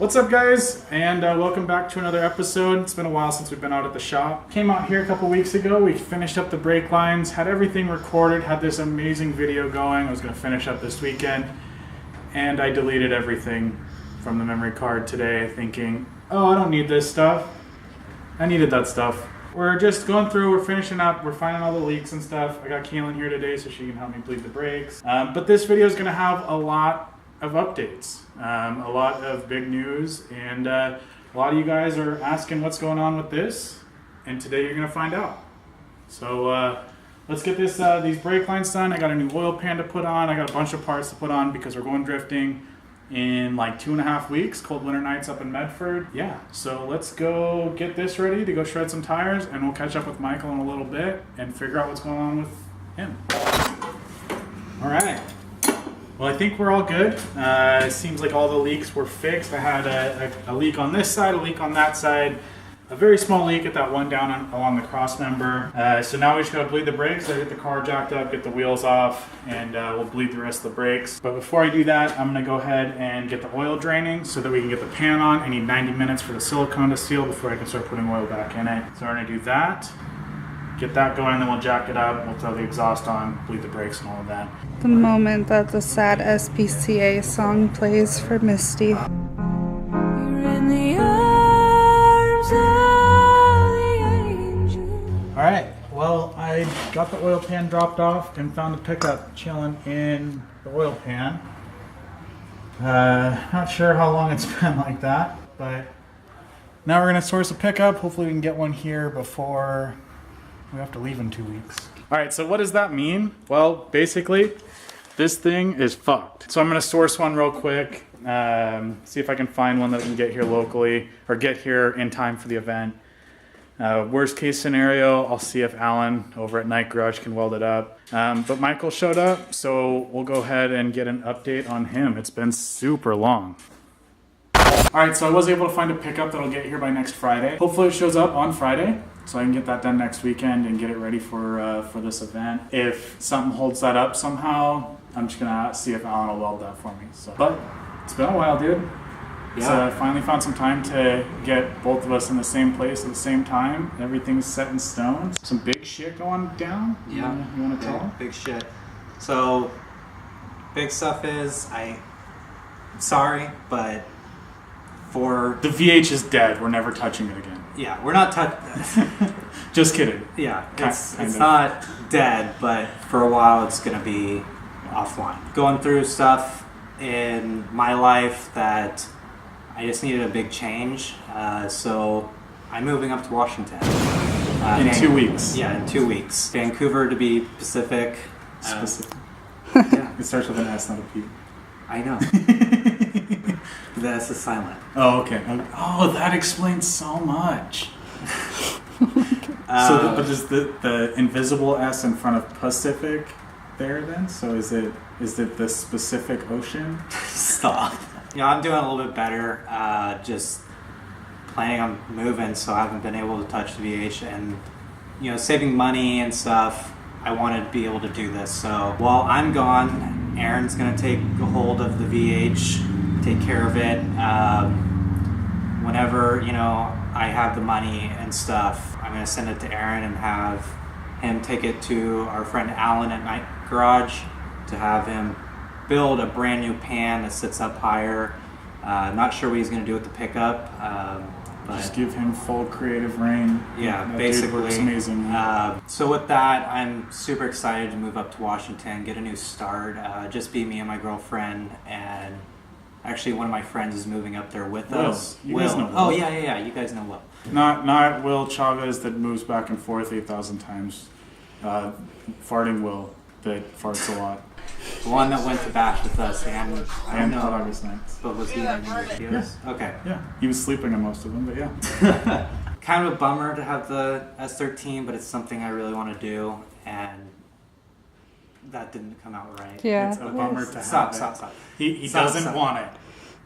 What's up, guys, and welcome back to another episode. It's been a while since we've been out at the shop. Came out here a couple weeks ago. We finished up the brake lines, had everything recorded, had this amazing video going. I was going to finish up this weekend, and I deleted everything from the memory card today, thinking, oh, I don't need this stuff. I needed that stuff. We're just going through, we're finishing up, we're finding all the leaks and stuff. I got Caylynne here today so she can help me bleed the brakes. But this video is going to have a lot of updates, a lot of big news, and a lot of you guys are asking what's going on with this, and today you're going to find out. So let's get this these brake lines done. I got a new oil pan to put on. I got a bunch of parts to put on because we're going drifting in like 2.5 weeks, cold winter nights up in Medford. Yeah, so let's go get this ready to go shred some tires, and we'll catch up with Michael in a little bit and figure out what's going on with him. All right. Well, I think we're all good. It seems like all the leaks were fixed. I had a leak on this side, a leak on that side, a very small leak at that one down along the cross member. So now we just gotta bleed the brakes. I get the car jacked up, get the wheels off, and we'll bleed the rest of the brakes. But before I do that, I'm gonna go ahead and get the oil draining so that we can get the pan on. I need 90 minutes for the silicone to seal before I can start putting oil back in it. So we're gonna do that. Get that going, then we'll jack it up, we'll throw the exhaust on, bleed the brakes and all of that. The moment that the sad SPCA song plays for Misty. You're in the arms of the angel. Alright, well, I got the oil pan dropped off and found the pickup chilling in the oil pan. Not sure how long it's been like that, but now we're gonna source a pickup. Hopefully we can get one here before we have to leave in 2 weeks. All right, so what does that mean? Well, basically, this thing is fucked. So I'm gonna source one real quick, see if I can find one that can get here locally, or get here in time for the event. Worst case scenario, I'll see if Alan over at Night Garage can weld it up. But Michael showed up, so we'll go ahead and get an update on him. It's been super long. All right, so I was able to find a pickup that'll get here by next Friday. Hopefully it shows up on Friday, so I can get that done next weekend and get it ready for this event. If something holds that up somehow, I'm just gonna see if Alan will weld that for me. So, but it's been a while, dude. Yeah. So I finally found some time to get both of us in the same place at the same time. Everything's set in stone. Some big shit going down. Yeah. You wanna tell? Big shit. So, big stuff is, I'm sorry, but for... The VH is dead. We're never touching it again. Yeah, we're not touching... Just kidding. Yeah, it's not dead, but for a while it's going to be offline. Going through stuff in my life that I just needed a big change. So I'm moving up to Washington. In 2 weeks. Yeah, in 2 weeks. Vancouver, to be specific. Specific. Yeah. It starts with an S, not a P. I know. The S is silent. Oh, okay. Oh, that explains so much. But is the invisible S in front of Pacific there then? So is it the specific ocean? Stop. I'm doing a little bit better. Just planning on moving, so I haven't been able to touch the VH, and saving money and stuff. I wanted to be able to do this. So while I'm gone, Aaron's gonna take a hold of the VH, take care of it. Whenever I have the money and stuff, I'm gonna send it to Aaron and have him take it to our friend Alan at Night Garage to have him build a brand new pan that sits up higher. Not sure what he's gonna do with the pickup. But just give him full creative reign. Yeah, that basically. dude works amazing. So with that, I'm super excited to move up to Washington, get a new start. Just be me and my girlfriend, and actually one of my friends is moving up there with us. You guys know Will. Oh yeah. You guys know Will. Not Will Chavez that moves back and forth 8,000 times. Farting Will that farts a lot. The one that went to Bash with us, and I don't know. Hot August nights. But was he in any videos? Yeah. Okay. Yeah, he was sleeping in most of them, but yeah. Kind of a bummer to have the S13, but it's something I really want to do, and that didn't come out right. Yeah. It's a bummer to have Stop. He Stop, doesn't stop. want it.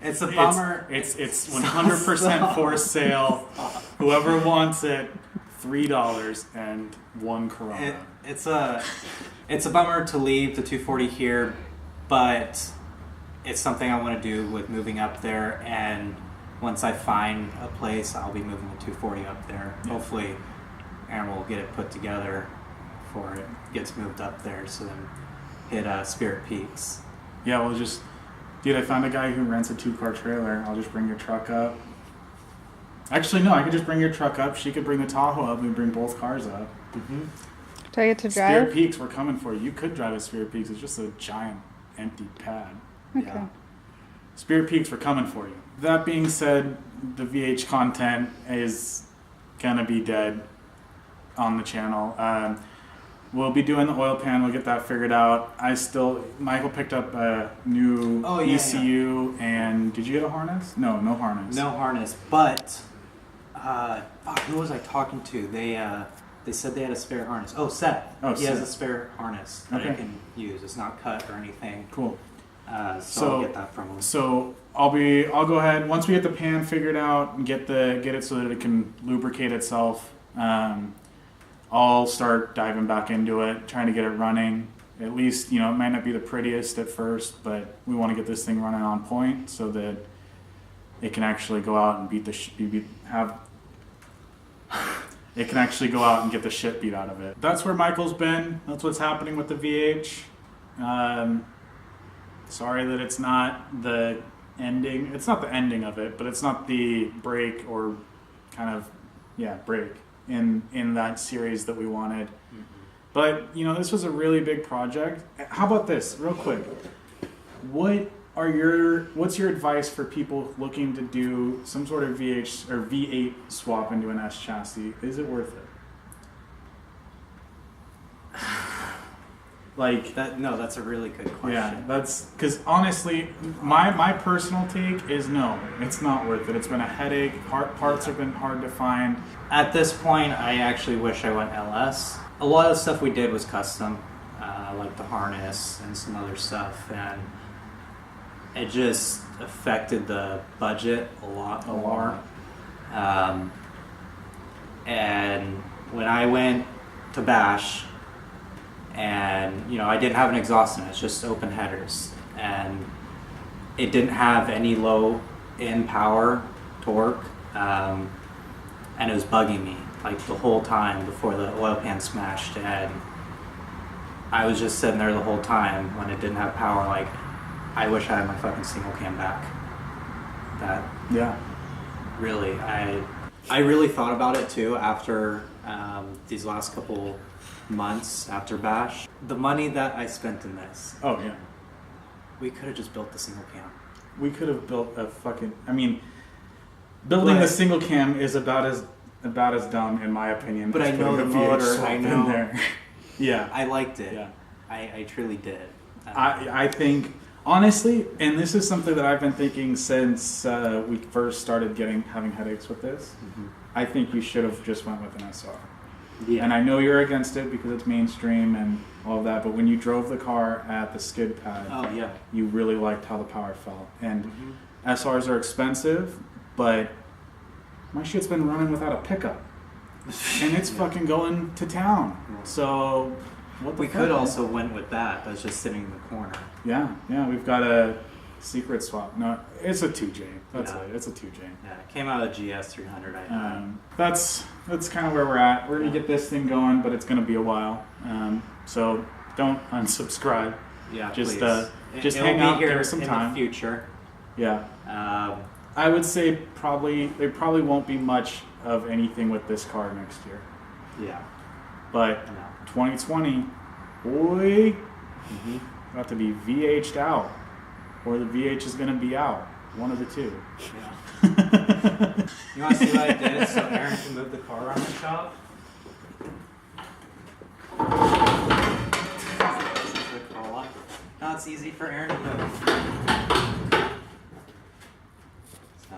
It's a bummer. It's 100% for sale. Whoever wants it, $3 and one Corona. It's a bummer to leave the 240 here, but it's something I want to do with moving up there, and once I find a place, I'll be moving the 240 up there. Yeah. Hopefully Aaron will get it put together before it gets moved up there, so then hit Spirit Peaks. Yeah, we'll just, dude, I found a guy who rents a 2-car trailer. I'll just bring your truck up. Actually, no, I could just bring your truck up. She could bring the Tahoe up. We bring both cars up. Mm-hmm. Do I get to Spirit drive? Peaks, we're coming for you. You could drive at Spirit Peaks. It's just a giant empty pad. Okay. Yeah. Spirit Peaks, we're coming for you. That being said, the VH content is gonna be dead on the channel. We'll be doing the oil pan. We'll get that figured out. Michael picked up a new ECU, and did you get a harness? No harness. No harness, but who was I talking to? They said they had a spare harness. Oh, Seth. He has a spare harness that I can use. It's not cut or anything. Cool. So I'll get that from him. So I'll go ahead once we get the pan figured out and get it so that it can lubricate itself. I'll start diving back into it, trying to get it running. At least, it might not be the prettiest at first, but we want to get this thing running on point so that it can actually go out and it can actually go out and get the shit beat out of it. That's where Michael's been. That's what's happening with the VH. Sorry that it's not the ending. It's not the ending of it, but it's not the break or kind of, break in that series that we wanted. Mm-hmm. But, this was a really big project. How about this, real quick? What's your advice for people looking to do some sort of VH or V8 swap into an S chassis? Is it worth it? No, that's a really good question. Yeah, that's because honestly, my personal take is no, it's not worth it. It's been a headache. Parts have been hard to find. At this point, I actually wish I went LS. A lot of the stuff we did was custom, like the harness and some other stuff, and it just affected the budget a lot more. And when I went to Bash, and I didn't have an exhaust in it, it's just open headers, and it didn't have any low end power torque, and it was bugging me like the whole time before the oil pan smashed, and I was just sitting there the whole time when it didn't have power like, I wish I had my fucking single cam back. Really, I really thought about it too after these last couple months after Bash. The money that I spent in this. Oh yeah. We could have just built the single cam. We could have built a fucking. Building the single cam is about as dumb in my opinion. But I know the motor. I know. There. Yeah. I liked it. Yeah. I truly did. I think honestly, and this is something that I've been thinking since we first started having headaches with this. Mm-hmm. I think you should have just went with an SR. Yeah. And I know you're against it because it's mainstream and all of that, but when you drove the car at the skid pad, you really liked how the power felt. And SRs are expensive, but my shit's been running without a pickup. And it's fucking going to town. So we could also went with that. That's just sitting in the corner. Yeah, we've got a secret swap. No, it's a 2J. That's it. It's a 2J. Yeah, it came out of GS300. That's kind of where we're at. We're gonna get this thing going, but it's gonna be a while. So don't unsubscribe. Yeah, just please. Just It'll hang out here here some in time. The future. Yeah. I would say there probably won't be much of anything with this car next year. Yeah. But 2020, boy, about to be VH'd out, or the VH is going to be out. One of the two. Yeah. You want to see what I did so Aaron can move the car around the shop? Now it's easy for Aaron to move. So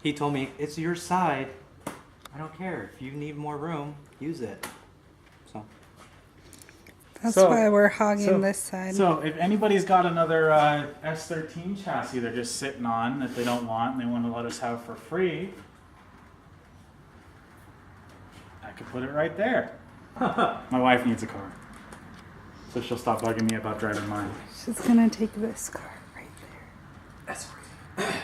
he told me, it's your side. I don't care. If you need more room, use it. So that's why we're hogging this side. So if anybody's got another S13 chassis they're just sitting on that they don't want and they want to let us have for free, I could put it right there. My wife needs a car, so she'll stop bugging me about driving mine. She's gonna take this car right there. That's right.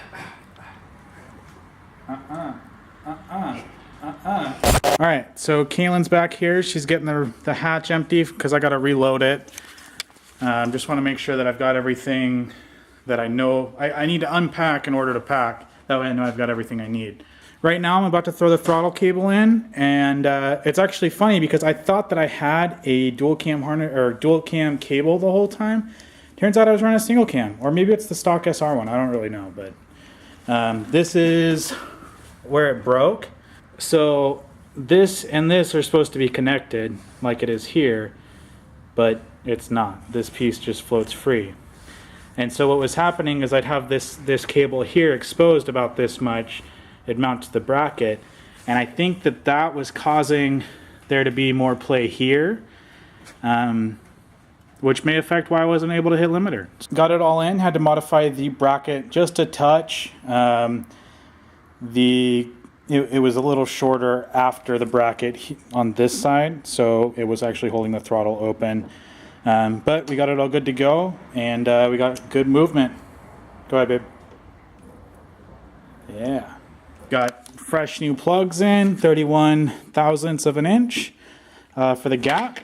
All right, so Kaylin's back here. She's getting the hatch empty because I got to reload it. Just want to make sure that I've got everything that I know. I need to unpack in order to pack. That way I know I've got everything I need. Right now I'm about to throw the throttle cable in, and it's actually funny because I thought that I had a dual cam harness or dual cam cable the whole time. Turns out I was running a single cam, or maybe it's the stock SR one. I don't really know, but this is where it broke. So this and this are supposed to be connected like it is here, but it's not. This piece just floats free. And so what was happening is I'd have this cable here exposed about this much. It'd mount to the bracket, and I think that that was causing there to be more play here, which may affect why I wasn't able to hit limiter. Got it all in, had to modify the bracket just a touch. It was a little shorter after the bracket on this side, so it was actually holding the throttle open. But we got it all good to go, and we got good movement. Go ahead, babe. Yeah. Got fresh new plugs in, 31 thousandths of an inch for the gap.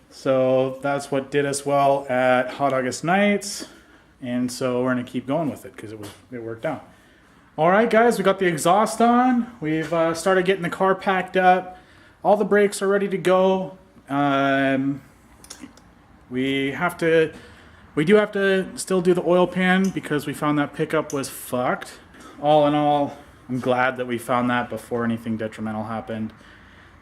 So that's what did us well at Hot August Nights, and so we're gonna keep going with it because it worked out. All right, guys, we got the exhaust on. We've started getting the car packed up. All the brakes are ready to go. We do have to still do the oil pan because we found that pickup was fucked. All in all, I'm glad that we found that before anything detrimental happened.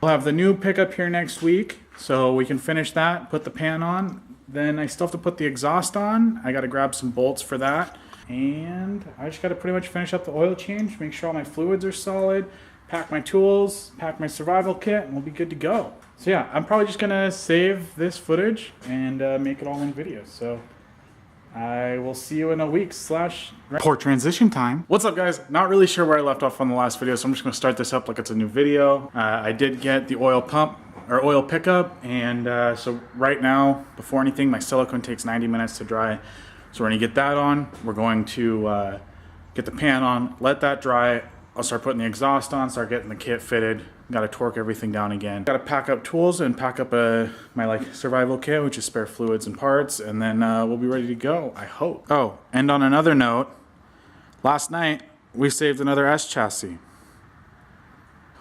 We'll have the new pickup here next week, so we can finish that, put the pan on. Then I still have to put the exhaust on. I got to grab some bolts for that. And I just got to pretty much finish up the oil change, make sure all my fluids are solid, pack my tools, pack my survival kit, and we'll be good to go. So yeah, I'm probably just going to save this footage and make it all in video. So I will see you in a week / poor transition time. What's up, guys? Not really sure where I left off on the last video, so I'm just going to start this up like it's a new video. I did get the oil pump or oil pickup, and so right now, before anything, my silicone takes 90 minutes to dry. So we're going to get that on. We're going to get the pan on, let that dry. I'll start putting the exhaust on, start getting the kit fitted. Got to torque everything down again. Got to pack up tools and pack up my survival kit, which is spare fluids and parts, and then we'll be ready to go, I hope. Oh, and on another note, last night we saved another S chassis.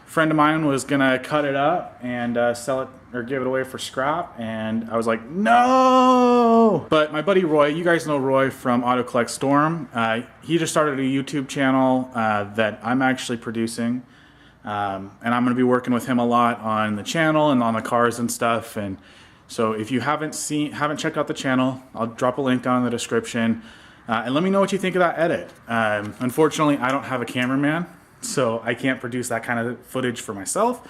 A friend of mine was gonna cut it up and sell it or give it away for scrap, and I was like, no! But my buddy Roy, you guys know Roy from Auto Collect Storm, he just started a YouTube channel that I'm actually producing. And I'm going to be working with him a lot on the channel and on the cars and stuff. And so if you haven't checked out the channel, I'll drop a link down in the description. And let me know what you think of that edit. Unfortunately, I don't have a cameraman, so I can't produce that kind of footage for myself.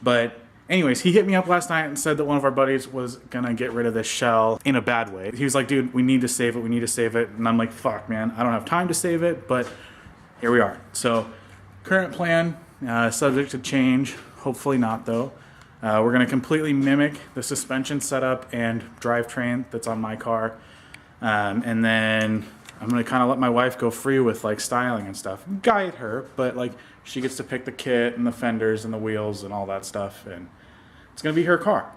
But anyways, he hit me up last night and said that one of our buddies was going to get rid of this shell in a bad way. He was like, dude, we need to save it. We need to save it. And I'm like, fuck, man, I don't have time to save it, but here we are. So current plan, subject to change, hopefully not though. We're going to completely mimic the suspension setup and drivetrain that's on my car. And then I'm going to kind of let my wife go free with like styling and stuff. Guide her, but like she gets to pick the kit and the fenders and the wheels and all that stuff. And it's going to be her car.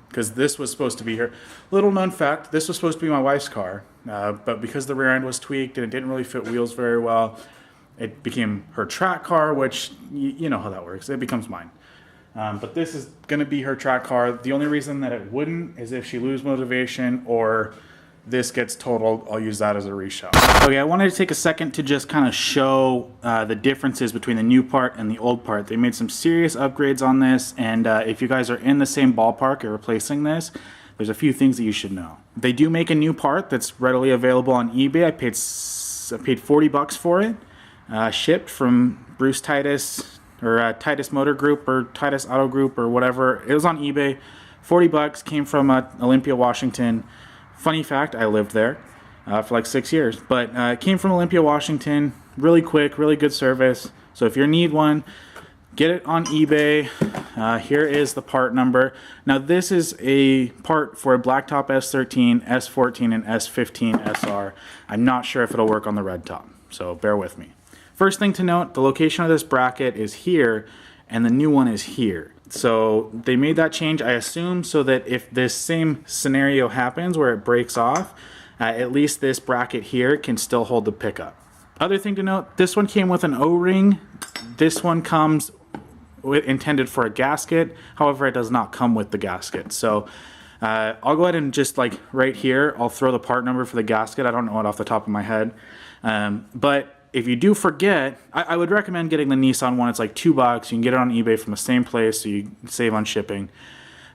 Because this was supposed to be her. Little known fact, this was supposed to be my wife's car. But because the rear end was tweaked and it didn't really fit wheels very well, it became her track car, which you know how that works. It becomes mine. But this is going to be her track car. The only reason that it wouldn't is if she loses motivation or this gets totaled. I'll use that as a reshow. Okay, I wanted to take a second to just kind of show the differences between the new part and the old part. They made some serious upgrades on this, and if you guys are in the same ballpark or replacing this, there's a few things that you should know. They do make a new part that's readily available on eBay. I paid $40 for it. Shipped from Bruce Titus or Titus Motor Group or Titus Auto Group or whatever. It was on eBay. $40, came from Olympia, Washington. Funny fact, I lived there for like 6 years, but it came from Olympia, Washington. Really quick, really good service. So if you need one, get it on eBay. Here is the part number. Now this is a part for a blacktop S13, S14, and S15 SR. I'm not sure if it'll work on the red top, so bear with me. First thing to note, the location of this bracket is here, and the new one is here. So they made that change, I assume, so that if this same scenario happens where it breaks off, at least this bracket here can still hold the pickup. Other thing to note, this one came with an O-ring. This one comes intended for a gasket. However, it does not come with the gasket. So I'll go ahead and just like right here, I'll throw the part number for the gasket. I don't know it off the top of my head. But if you do forget, I would recommend getting the Nissan one. It's like $2. You can get it on eBay from the same place, so you save on shipping.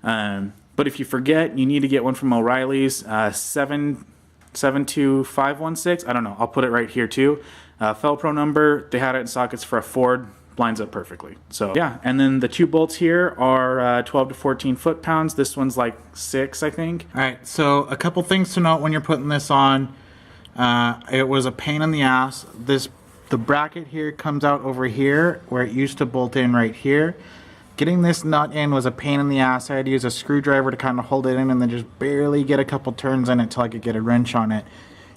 But if you forget, you need to get one from O'Reilly's, 72516. I don't know. I'll put it right here too. Felpro number. They had it in sockets for a Ford. Lines up perfectly. So yeah, and then the 2 bolts here are 12 to 14 foot-pounds. This one's like 6, I think. All right, so a couple things to note when you're putting this on. It was a pain in the ass. The bracket here comes out over here where it used to bolt in right here. Getting this nut in was a pain in the ass. I had to use a screwdriver to kind of hold it in and then just barely get a couple turns in it till I could get a wrench on it.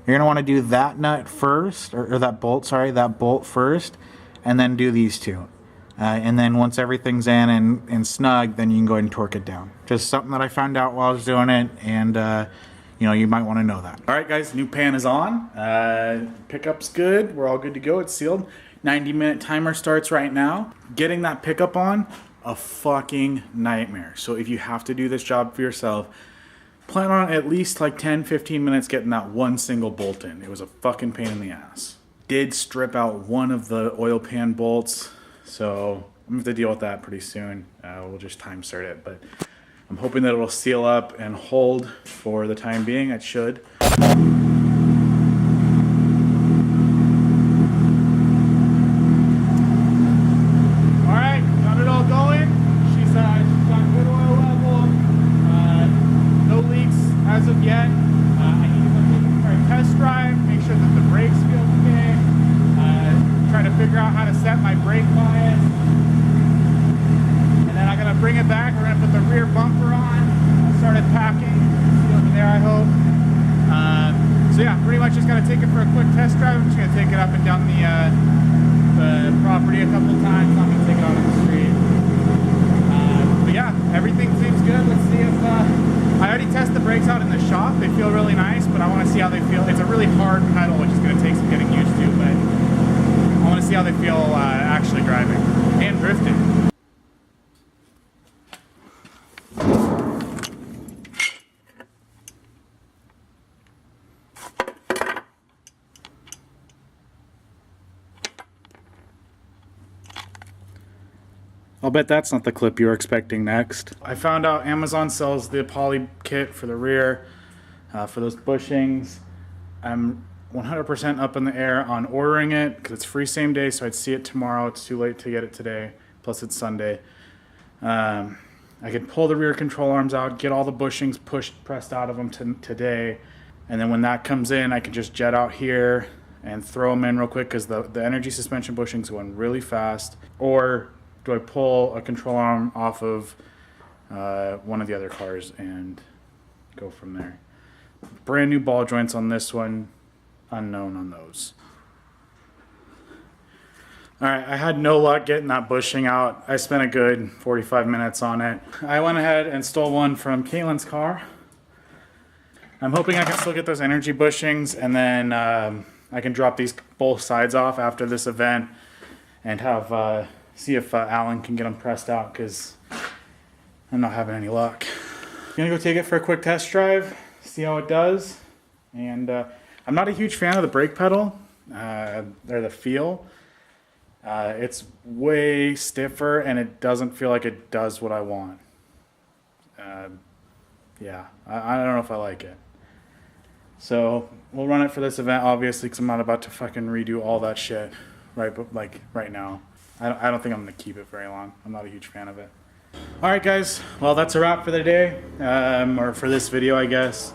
You're gonna want to do that nut first, or that bolt, sorry, that bolt first, and then do these two. And then once everything's in and snug, then you can go ahead and torque it down. Just something that I found out while I was doing it, and you know, you might want to know that. All right, guys, new pan is on. Pickup's good. We're all good to go. It's sealed. 90-minute timer starts right now. Getting that pickup on, a fucking nightmare. So if you have to do this job for yourself, plan on at least like 10-15 minutes getting that one single bolt in. It was a fucking pain in the ass. Did strip out one of the oil pan bolts, so I'm gonna have to deal with that pretty soon. We'll just time cert it, but I'm hoping that it'll seal up and hold for the time being. It should. Alright, got it all going. She's got good oil level. No leaks as of yet. I need to go take it for a test drive, make sure that the brakes feel okay. Try to figure out how to set my brake bias. And then I'm gonna bring it back. We're gonna put the rear bumper on. Started packing. See over there, I hope. So yeah, pretty much just gotta take it for a quick test drive. I'm just gonna take it up and down the property a couple times. I'm gonna take it out on the street. But yeah, everything seems good. Let's see if I already tested the brakes out in the shop. They feel really nice, but I want to see how they feel. It's a really hard pedal, which is gonna take some getting used to, but I want to see how they feel actually driving and drifting. I'll bet that's not the clip you were expecting next. I found out Amazon sells the poly kit for the rear, for those bushings. I'm 100% up in the air on ordering it because it's free same day, so I'd see it tomorrow. It's too late to get it today, plus it's Sunday. I could pull the rear control arms out, get all the bushings pressed out of them today, and then when that comes in, I can just jet out here and throw them in real quick because the energy suspension bushings going really fast. Or do I pull a control arm off of one of the other cars and go from there? Brand new ball joints on this one, unknown on those. Alright, I had no luck getting that bushing out. I spent a good 45 minutes on it. I went ahead and stole one from Caylynne's car. I'm hoping I can still get those energy bushings, and then I can drop these both sides off after this event and have see if Alan can get them pressed out, because I'm not having any luck. I'm gonna go take it for a quick test drive, see how it does. And I'm not a huge fan of the brake pedal, or the feel. It's way stiffer and it doesn't feel like it does what I want. Yeah, I don't know if I like it. So we'll run it for this event, obviously, because I'm not about to fucking redo all that shit right now. I don't think I'm gonna keep it very long. I'm not a huge fan of it. All right, guys. Well, that's a wrap for the day, or for this video, I guess.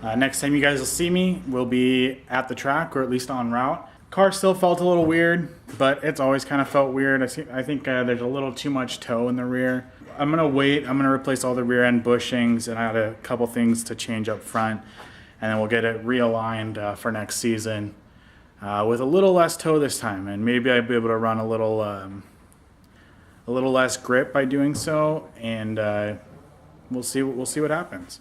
Next time you guys will see me, we'll be at the track, or at least en route. Car still felt a little weird, but it's always kind of felt weird. I think there's a little too much toe in the rear. I'm gonna wait. I'm gonna replace all the rear end bushings, and I had a couple things to change up front, and then we'll get it realigned for next season. With a little less toe this time, and maybe I'd be able to run a little a little less grip by doing so, and we'll see what happens.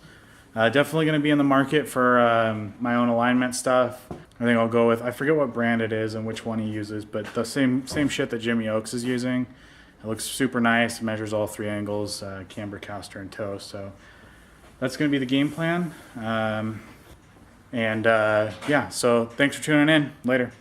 Definitely going to be in the market for my own alignment stuff. I think I'll go with, I forget what brand it is and which one he uses, but the same shit that Jimmy Oaks is using. It looks super nice, measures all 3 angles, camber, caster, and toe. So that's going to be the game plan. Yeah, so thanks for tuning in. Later.